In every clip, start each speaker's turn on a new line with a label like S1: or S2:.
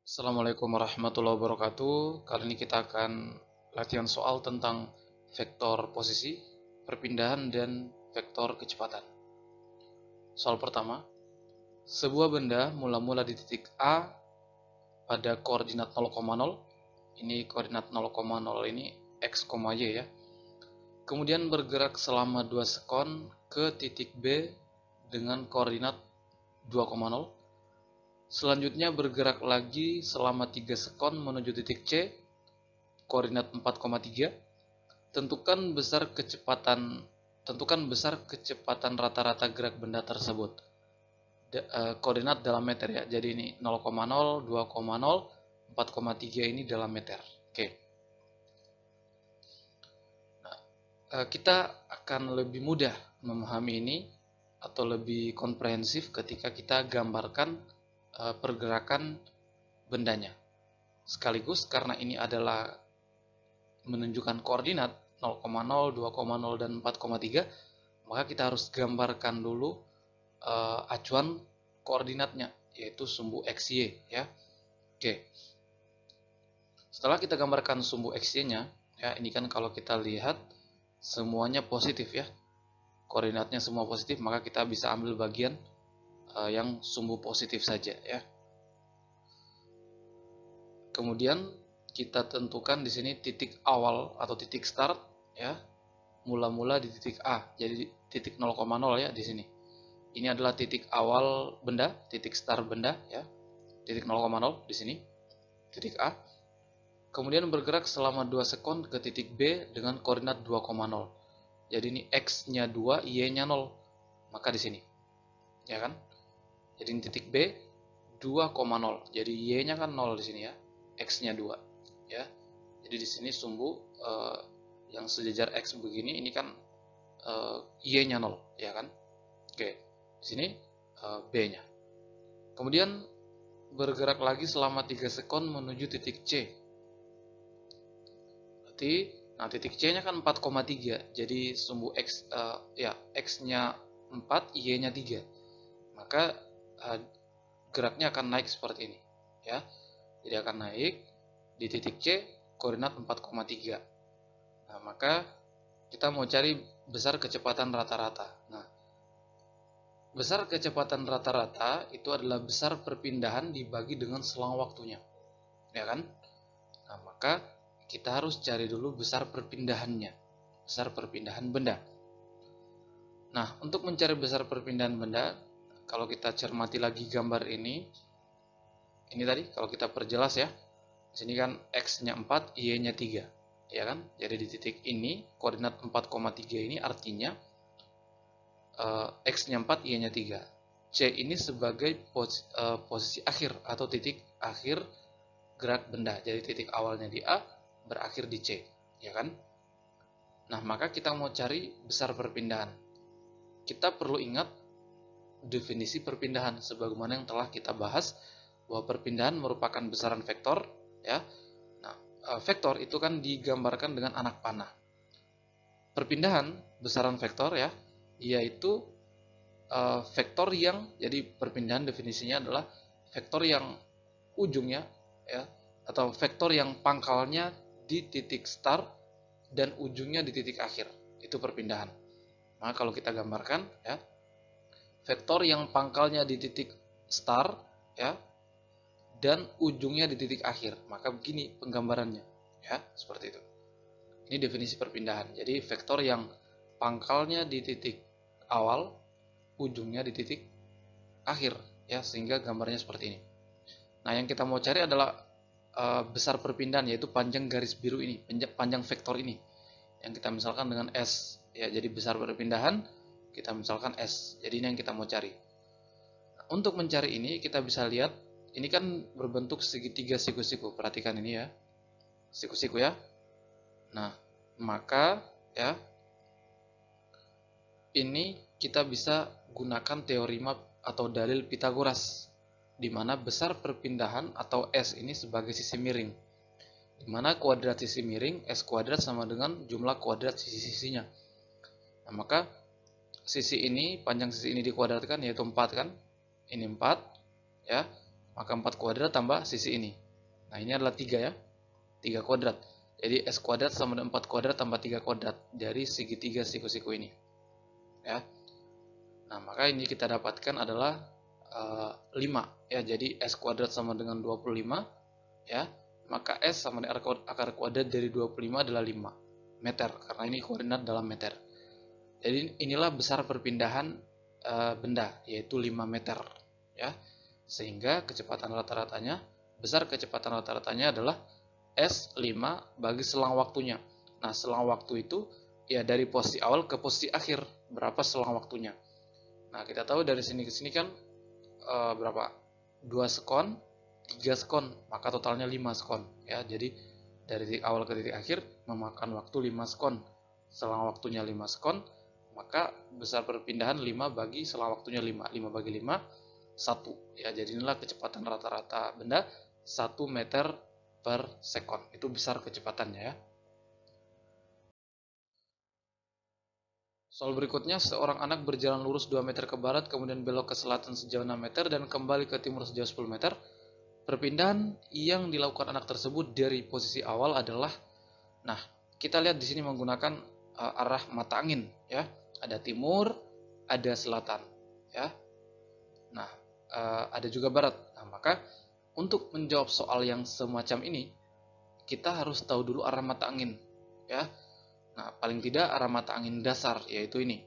S1: Assalamualaikum warahmatullahi wabarakatuh. Kali ini kita akan latihan soal tentang vektor posisi, perpindahan, dan vektor kecepatan. Soal pertama, sebuah benda mula-mula di titik A pada koordinat 0,0. Ini koordinat 0,0 ini x, y ya. Kemudian bergerak selama 2 sekon ke titik B dengan koordinat 2,0. Selanjutnya bergerak lagi selama 3 sekon menuju titik C, koordinat 4,3. Tentukan besar kecepatan rata-rata gerak benda tersebut. Koordinat dalam meter ya. Jadi ini 0,0, 2,0, 4,3 ini dalam meter. Oke. Nah, kita akan lebih mudah memahami ini atau lebih komprehensif ketika kita gambarkan pergerakan bendanya. Sekaligus karena ini adalah menunjukkan koordinat 0,0, 2,0, dan 4,3, maka kita harus gambarkan dulu acuan koordinatnya, yaitu sumbu XY ya. Oke. Setelah kita gambarkan sumbu XY-nya, ya ini kan kalau kita lihat semuanya positif ya. Koordinatnya semua positif, maka kita bisa ambil bagian yang sumbu positif saja ya. Kemudian kita tentukan di sini titik awal atau titik start ya. Mula-mula di titik A. Jadi titik 0,0 ya di sini. Ini adalah titik awal benda, titik start benda ya. Titik 0,0 di sini. Titik A. Kemudian bergerak selama 2 sekon ke titik B dengan koordinat 2,0. Jadi ini X-nya 2, Y-nya 0. Maka di sini. Ya kan? Jadi ini titik B 2,0. Jadi Y-nya kan 0 di sini ya. X-nya 2 ya. Jadi di sini sumbu yang sejajar X begini ini kan Y-nya 0 ya kan. Oke. Di sini B-nya. Kemudian bergerak lagi selama 3 sekon menuju titik C. Berarti nah titik C-nya kan 4,3. Jadi sumbu X ya X-nya 4, Y-nya 3. Maka geraknya akan naik seperti ini ya. Jadi akan naik di titik C koordinat 4,3. Nah, maka kita mau cari besar kecepatan rata-rata. Nah, besar kecepatan rata-rata itu adalah besar perpindahan dibagi dengan selang waktunya. Ya kan? Nah, maka kita harus cari dulu besar perpindahannya. Besar perpindahan benda. Nah, untuk mencari besar perpindahan benda, kalau kita cermati lagi gambar ini tadi kalau kita perjelas ya. Di sini kan X-nya 4, Y-nya 3. Ya kan? Jadi di titik ini, koordinat 4,3 ini artinya X-nya 4, Y-nya 3. C ini sebagai posisi akhir atau titik akhir gerak benda. Jadi titik awalnya di A, berakhir di C. Ya kan? Nah, maka kita mau cari besar perpindahan. Kita perlu ingat definisi perpindahan sebagaimana yang telah kita bahas bahwa perpindahan merupakan besaran vektor ya. Nah, vektor itu kan digambarkan dengan anak panah. Perpindahan besaran vektor ya, yaitu vektor yang jadi perpindahan definisinya adalah vektor yang ujungnya ya atau vektor yang pangkalnya di titik start dan ujungnya di titik akhir. Itu perpindahan. Nah, kalau kita gambarkan ya, vektor yang pangkalnya di titik start ya dan ujungnya di titik akhir. Maka begini penggambarannya ya, seperti itu. Ini definisi perpindahan. Jadi vektor yang pangkalnya di titik awal, ujungnya di titik akhir ya, sehingga gambarnya seperti ini. Nah, yang kita mau cari adalah besar perpindahan, yaitu panjang garis biru ini, panjang vektor ini. Yang kita misalkan dengan S ya. Jadi besar perpindahan kita misalkan S. Jadi ini yang kita mau cari. Nah, untuk mencari ini kita bisa lihat ini kan berbentuk segitiga siku-siku. Perhatikan ini ya. Siku-siku ya. Nah, maka ya ini kita bisa gunakan teorema atau dalil Pitagoras di mana besar perpindahan atau S ini sebagai sisi miring. Di mana kuadrat sisi miring S kuadrat sama dengan jumlah kuadrat sisi-sisinya. Nah, maka sisi ini, panjang sisi ini dikuadratkan yaitu 4 kan. Ini 4 ya. maka 4 kuadrat tambah sisi ini. Nah, ini adalah 3 ya. 3 kuadrat. Jadi S kuadrat sama dengan 4 kuadrat tambah 3 kuadrat dari segitiga siku-siku ini. Ya. Nah, maka ini kita dapatkan adalah 5 ya. Jadi S kuadrat sama dengan 25 ya. Maka S sama dengan akar kuadrat dari 25 adalah 5 meter karena ini koordinat dalam meter. Jadi inilah besar perpindahan benda, yaitu 5 meter ya. Sehingga kecepatan rata-ratanya, besar kecepatan rata-ratanya adalah S5 bagi selang waktunya. Nah, selang waktu itu ya dari posisi awal ke posisi akhir, berapa selang waktunya. Nah, kita tahu dari sini ke sini kan berapa? 2 sekon, 3 sekon, maka totalnya 5 sekon ya. Jadi dari titik awal ke titik akhir memakan waktu 5 sekon. Selang waktunya 5 sekon, maka besar perpindahan 5 bagi selang waktunya 5. 5 bagi 5 1 ya. Jadi inilah kecepatan rata-rata benda 1 meter per sekon. Itu besar kecepatannya ya. Soal berikutnya, seorang anak berjalan lurus 2 meter ke barat, kemudian belok ke selatan sejauh 6 meter dan kembali ke timur sejauh 10 meter. Perpindahan yang dilakukan anak tersebut dari posisi awal adalah, nah, kita lihat di sini menggunakan arah mata angin ya. Ada timur, ada selatan ya. Nah, ada juga barat. Nah, maka untuk menjawab soal yang semacam ini, kita harus tahu dulu arah mata angin ya. Nah, paling tidak arah mata angin dasar, yaitu ini.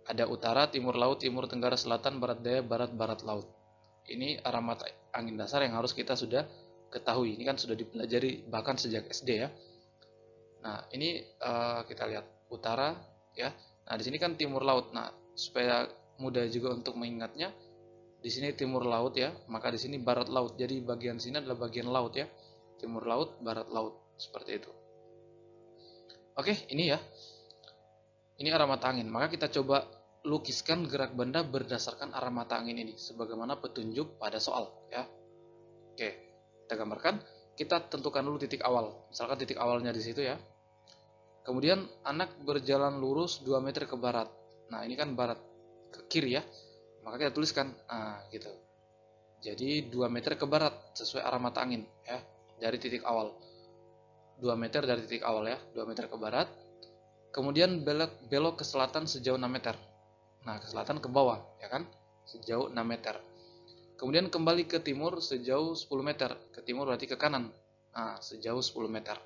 S1: Ada utara, timur laut, timur tenggara, selatan, barat daya, barat, barat laut. Ini arah mata angin dasar yang harus kita sudah ketahui. Ini kan sudah dipelajari bahkan sejak SD ya. Nah, ini kita lihat utara ya. Nah, di sini kan timur laut. Nah, supaya mudah juga untuk mengingatnya, di sini timur laut ya, maka di sini barat laut. Jadi bagian sini adalah bagian laut ya. Timur laut, barat laut, seperti itu. Oke, ini ya. Ini arah mata angin. Maka kita coba lukiskan gerak benda berdasarkan arah mata angin ini sebagaimana petunjuk pada soal ya. Oke, kita gambarkan. Kita tentukan dulu titik awal. Misalkan titik awalnya di situ ya. Kemudian anak berjalan lurus 2 meter ke barat. Nah, ini kan barat ke kiri ya. Maka kita tuliskan gitu. Jadi 2 meter ke barat sesuai arah mata angin ya. Dari titik awal. 2 meter dari titik awal ya. 2 meter ke barat. Kemudian belok ke selatan sejauh 6 meter. Nah, ke selatan ke bawah ya kan. Sejauh 6 meter. Kemudian kembali ke timur sejauh 10 meter. Ke timur berarti ke kanan. Nah, sejauh 10 meter.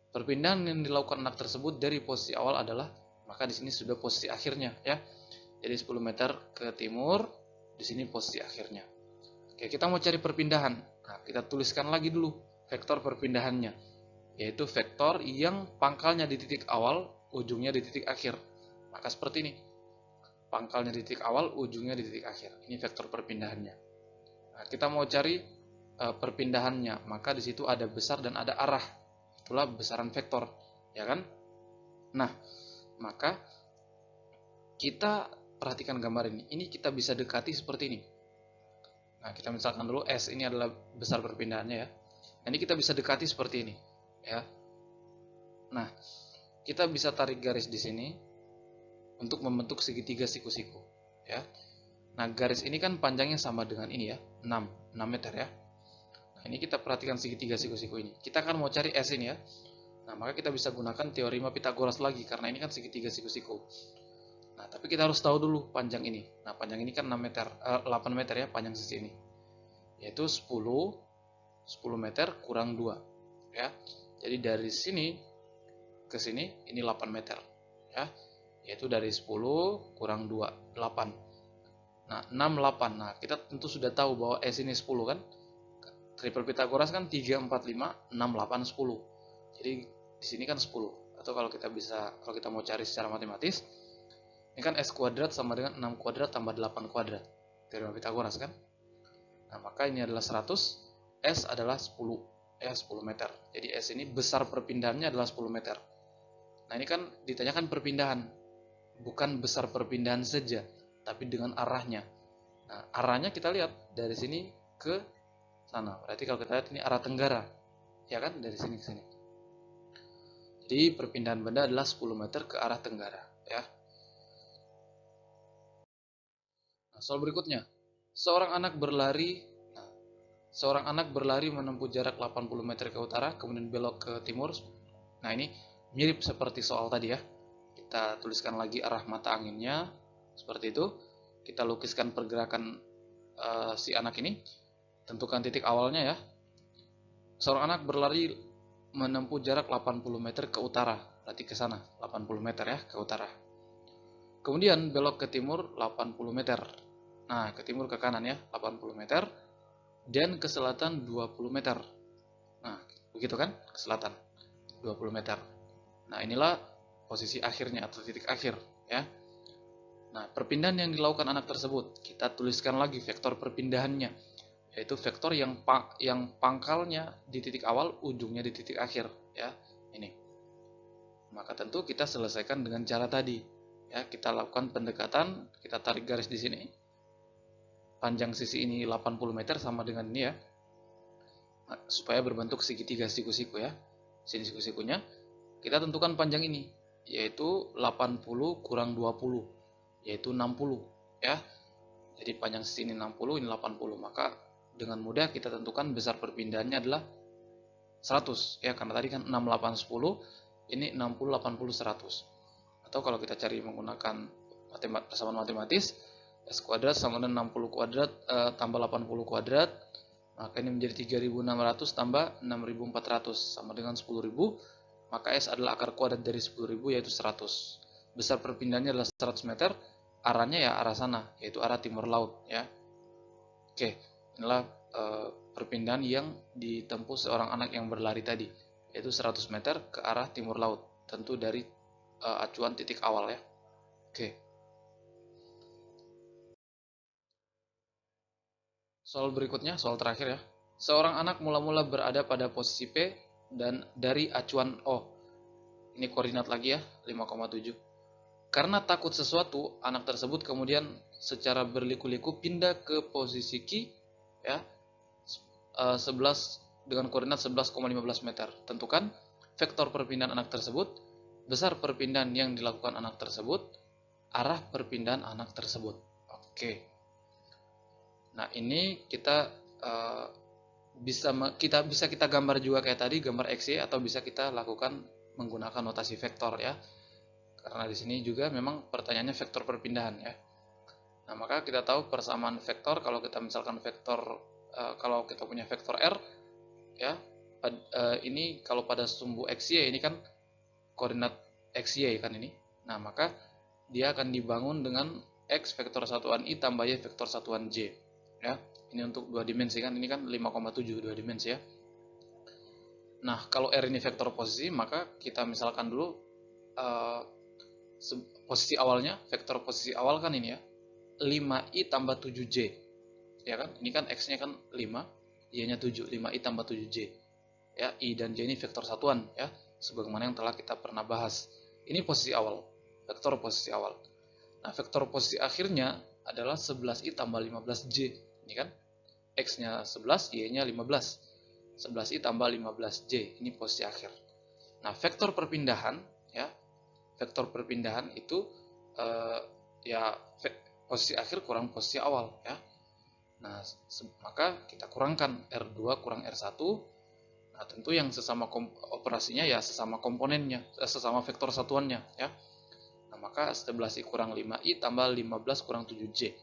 S1: Perpindahan yang dilakukan anak tersebut dari posisi awal adalah, maka di sini sudah posisi akhirnya ya. Jadi 10 meter ke timur, di sini posisi akhirnya. Oke, kita mau cari perpindahan. Nah, kita tuliskan lagi dulu vektor perpindahannya, yaitu vektor yang pangkalnya di titik awal, ujungnya di titik akhir. Maka seperti ini. Pangkalnya di titik awal, ujungnya di titik akhir. Ini vektor perpindahannya. Nah, kita mau cari perpindahannya, maka di situ ada besar dan ada arah. Itulah besaran vektor, ya kan? Nah, maka kita perhatikan gambar ini. Ini kita bisa dekati seperti ini. Nah, kita misalkan dulu S ini adalah besar perpindahannya ya. Nah, ini kita bisa dekati seperti ini, ya. Nah, kita bisa tarik garis di sini untuk membentuk segitiga siku-siku, ya. Nah, garis ini kan panjangnya sama dengan ini ya, 6 meter ya. Nah, ini kita perhatikan segitiga siku-siku ini. Kita akan mau cari S ini ya. Nah, maka kita bisa gunakan teorema Pitagoras lagi karena ini kan segitiga siku-siku. Nah, tapi kita harus tahu dulu panjang ini. Nah, panjang ini kan 8 meter ya, panjang sisi ini. Yaitu 10 meter kurang 2 ya. Jadi dari sini ke sini ini 8 meter ya. Yaitu dari 10 kurang 2, 8. Nah, 6, 8. Nah, kita tentu sudah tahu bahwa S ini 10 kan. Triple Pitagoras kan 3, 4, 5, 6, 8, 10. Jadi di sini kan 10. Atau kalau kita mau cari secara matematis, ini kan S kuadrat sama dengan 6 kuadrat tambah 8 kuadrat. Teorema Pitagoras kan. Nah, maka ini adalah 100, S adalah 10. Ya, 10 meter. Jadi S ini besar perpindahannya adalah 10 meter. Nah, ini kan ditanyakan perpindahan. Bukan besar perpindahan saja, tapi dengan arahnya. Nah, arahnya kita lihat dari sini ke sana. Berarti kalau kita lihat ini arah tenggara. Ya kan, dari sini ke sini. Jadi perpindahan benda adalah 10 meter ke arah tenggara, ya. Nah, soal berikutnya. Seorang anak berlari, nah, Seorang anak berlari menempuh jarak 80 meter ke utara, kemudian belok ke timur. Nah, ini mirip seperti soal tadi ya. Kita tuliskan lagi arah mata anginnya, seperti itu. Kita lukiskan pergerakan si anak ini. Tentukan titik awalnya ya. Seorang anak berlari menempuh jarak 80 meter ke utara, berarti ke sana, 80 meter ya, ke utara. Kemudian belok ke timur 80 meter. Nah, ke timur ke kanan ya, 80 meter. Dan ke selatan 20 meter. Nah, begitu kan? Ke selatan 20 meter. Nah, inilah posisi akhirnya atau titik akhir ya. Nah, perpindahan yang dilakukan anak tersebut, kita tuliskan lagi vektor perpindahannya, yaitu vektor yang pangkalnya di titik awal, ujungnya di titik akhir ya. Ini. Maka tentu kita selesaikan dengan cara tadi. Ya, kita lakukan pendekatan, kita tarik garis di sini. Panjang sisi ini 80 meter sama dengan ini ya. Nah, supaya berbentuk segitiga siku-siku ya. Sini siku-sikunya. Kita tentukan panjang ini, yaitu 80 kurang 20, yaitu 60 ya. Jadi panjang sisi ini 60, ini 80. Maka dengan mudah kita tentukan besar perpindahannya adalah 100 ya, karena tadi kan 6, 8, 10, ini 60, 80, 100. Atau kalau kita cari menggunakan persamaan matematis, S kuadrat sama dengan 60 kuadrat tambah 80 kuadrat, maka ini menjadi 3600 tambah 6400 sama dengan 10.000, maka S adalah akar kuadrat dari 10.000 yaitu 100. Besar perpindahannya adalah 100 meter, arahnya ya arah sana, yaitu arah timur laut ya. Oke, inilah perpindahan yang ditempuh seorang anak yang berlari tadi, yaitu 100 meter ke arah timur laut, tentu dari acuan titik awal ya. Oke. Soal berikutnya, soal terakhir ya. Seorang anak mula-mula berada pada posisi P dan dari acuan O. Ini koordinat lagi ya, 5,7. Karena takut sesuatu, anak tersebut kemudian secara berliku-liku pindah ke posisi Q ya, 11 dengan koordinat 11,15 meter. Tentukan vektor perpindahan anak tersebut, besar perpindahan yang dilakukan anak tersebut, arah perpindahan anak tersebut. Oke. Nah, ini kita bisa kita gambar juga kayak tadi, gambar XY, atau bisa kita lakukan menggunakan notasi vektor ya. Karena di sini juga memang pertanyaannya vektor perpindahan ya. Nah, maka kita tahu persamaan vektor kalau kita misalkan vektor kalau kita punya vektor R ya, ini kalau pada sumbu XY ini kan koordinat XY kan ini. Nah, maka dia akan dibangun dengan X vektor satuan I tambah Y vektor satuan J ya. Ini untuk dua dimensi kan, ini kan 5,7 dua dimensi ya. Nah, kalau R ini vektor posisi, maka kita misalkan dulu posisi awalnya, vektor posisi awal kan ini ya, 5i tambah 7j ya kan, ini kan x-nya kan 5, y-nya 7, 5i tambah 7j ya. I dan j ini vektor satuan ya, sebagaimana yang telah kita pernah bahas. Ini posisi awal, vektor posisi awal. Nah, vektor posisi akhirnya adalah 11i tambah 15j. Ini kan x-nya 11, y-nya 15. 11i tambah 15j, ini posisi akhir. Nah, vektor perpindahan ya, vektor perpindahan itu ya posisi akhir kurang posisi awal ya. Nah, maka kita kurangkan R2 kurang R1. Nah, tentu yang sesama operasinya ya sesama komponennya, sesama vektor satuannya ya. Nah, maka 11i kurang 5i tambah 15 kurang 7j.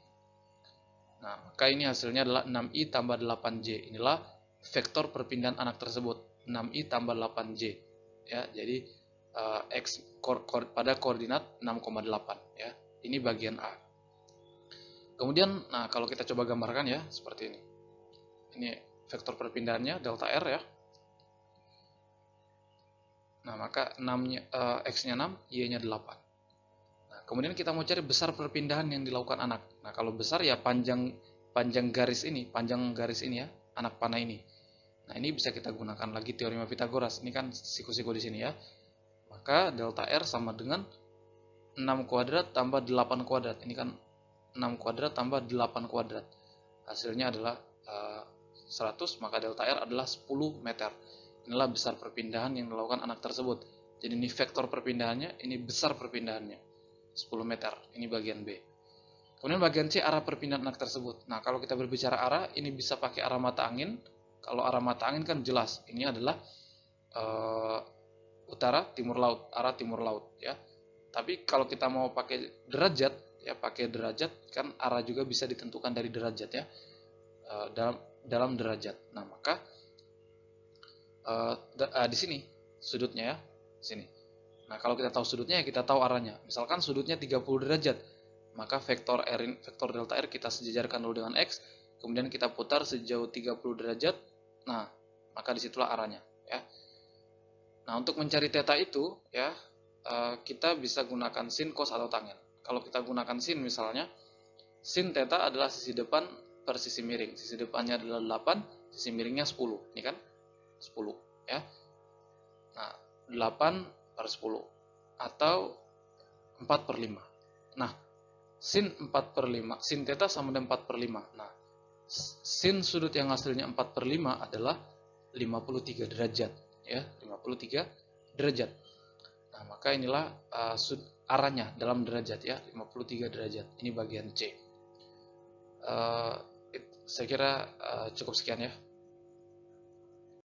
S1: Nah, maka ini hasilnya adalah 6i tambah 8j. Inilah vektor perpindahan anak tersebut, 6i tambah 8j ya. Jadi x pada koordinat 6,8 ya. Ini bagian A. Kemudian, nah kalau kita coba gambarkan ya seperti ini. Ini vektor perpindahannya delta R ya. Nah, maka 6-nya, x-nya 6, y-nya 8. Nah, kemudian kita mau cari besar perpindahan yang dilakukan anak. Nah, kalau besar ya panjang garis ini ya, anak panah ini. Nah, ini bisa kita gunakan lagi teorema Pitagoras. Ini kan siku-siku di sini ya. Maka delta R sama dengan 6 kuadrat tambah 8 kuadrat. Ini kan 6 kuadrat tambah 8 kuadrat. Hasilnya adalah 100, maka delta R adalah 10 meter. Inilah besar perpindahan yang dilakukan anak tersebut. Jadi ini vektor perpindahannya, ini besar perpindahannya. 10 meter. Ini bagian B. Kemudian bagian C, arah perpindahan anak tersebut. Nah, kalau kita berbicara arah, ini bisa pakai arah mata angin. Kalau arah mata angin kan jelas, ini adalah utara timur laut, arah timur laut ya. Tapi kalau kita mau pakai derajat ya, pakai derajat kan arah juga bisa ditentukan dari derajat ya. Dalam derajat. Nah, maka di sini sudutnya ya, sini. Nah, kalau kita tahu sudutnya ya kita tahu arahnya. Misalkan sudutnya 30 derajat, maka vektor delta R kita sejajarkan dulu dengan X, kemudian kita putar sejauh 30 derajat. Nah, maka disitulah arahnya ya. Nah, untuk mencari theta itu ya, kita bisa gunakan sin, cos, atau tangen. Kalau kita gunakan sin misalnya, sin theta adalah sisi depan per sisi miring. Sisi depannya adalah 8, sisi miringnya 10. Ini kan 10 ya. Nah, 8 per 10 atau 4 per 5. Nah, sin 4 per 5, sin theta sama dengan 4 per 5. Nah, sin sudut yang hasilnya 4 per 5 adalah 53 derajat ya, 53 derajat. Nah, maka inilah arahnya dalam derajat ya, 53 derajat. Ini bagian C. Saya kira cukup sekian ya.